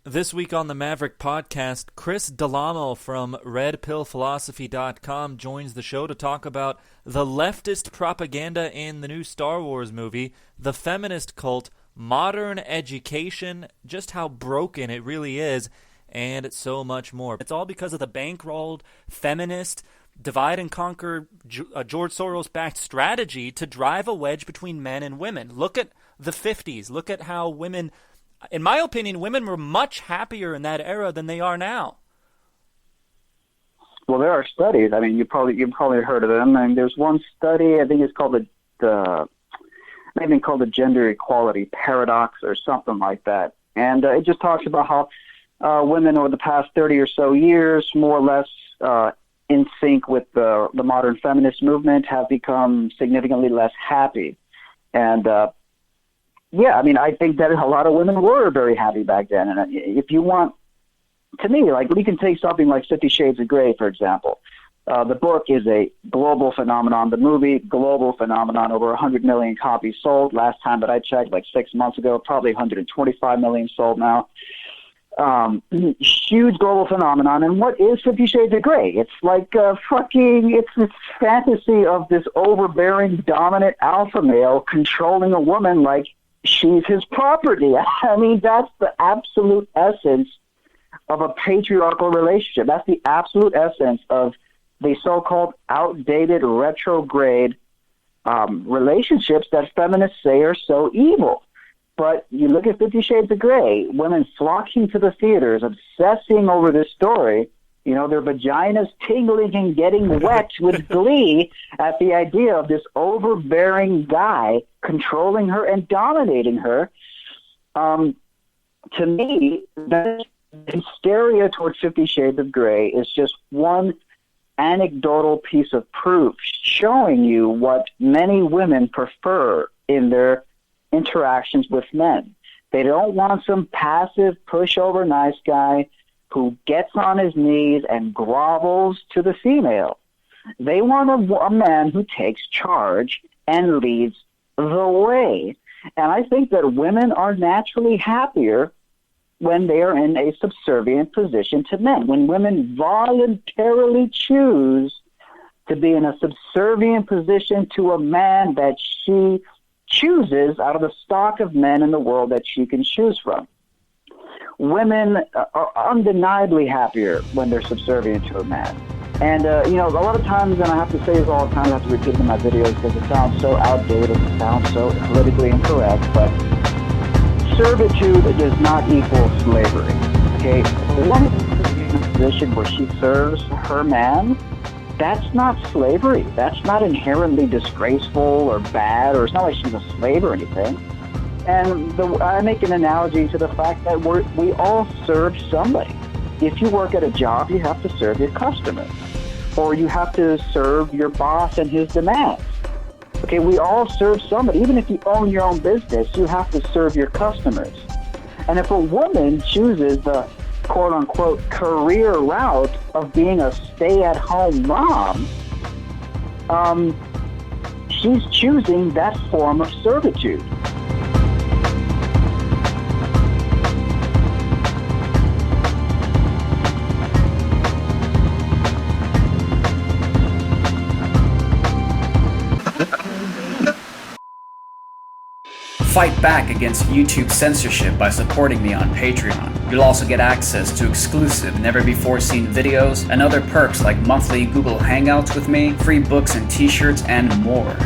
This week on the Maverick Podcast, Chris Delamo from RedPillPhilosophy.com joins the show to talk about the leftist propaganda in the new Star Wars movie, the feminist cult, modern education, just how broken it really is, and so much more. It's all because of the bankrolled, feminist, divide-and-conquer George Soros-backed strategy to drive a wedge between men and women. Look at the 50s. Look at how women... In my opinion, women were much happier in that era than they are now. Well, there are studies. I mean, you've probably heard of them. And there's one study. I think it's called maybe called the gender equality paradox or something like that. And it just talks about how women over the past 30 or so years, more or less in sync with the modern feminist movement, have become significantly less happy. And yeah, I mean, I think that a lot of women were very happy back then. And if you want, to me, like, we can take something like 50 Shades of Grey, for example. The book is a global phenomenon. The movie, global phenomenon, over 100 million copies sold. Last time that I checked, like 6 months ago, probably 125 million sold now. Huge global phenomenon. And what is 50 Shades of Grey? It's like it's this fantasy of this overbearing, dominant alpha male controlling a woman like she's his property. I mean, that's the absolute essence of a patriarchal relationship. That's the absolute essence of the so-called outdated, retrograde relationships that feminists say are so evil. But you look at 50 Shades of Grey, women flocking to the theaters, obsessing over this story, you know, their vaginas tingling and getting wet with glee at the idea of this overbearing guy controlling her and dominating her. To me, the hysteria towards 50 Shades of Grey is just one anecdotal piece of proof showing you what many women prefer in their interactions with men. They don't want some passive, pushover nice guy who gets on his knees and grovels to the female. They want a man who takes charge and leads the way. And I think that women are naturally happier when they are in a subservient position to men. When women voluntarily choose to be in a subservient position to a man that she chooses out of the stock of men in the world that she can choose from. Women are undeniably happier when they're subservient to a man. And, you know, a lot of times, and I have to say this all the time, I have to repeat it in my videos because it sounds so outdated, it sounds so politically incorrect, but servitude does not equal slavery, okay? One in a position where she serves her man, that's not slavery. That's not inherently disgraceful or bad, or it's not like she's a slave or anything. And I make an analogy to the fact that we all serve somebody. If you work at a job, you have to serve your customer, or you have to serve your boss and his demands. Okay, we all serve somebody. Even if you own your own business, you have to serve your customers. And if a woman chooses the quote-unquote career route of being a stay-at-home mom, she's choosing that form of servitude. Fight back against YouTube censorship by supporting me on Patreon. You'll also get access to exclusive, never-before-seen videos and other perks like monthly Google Hangouts with me, free books and t-shirts, and more.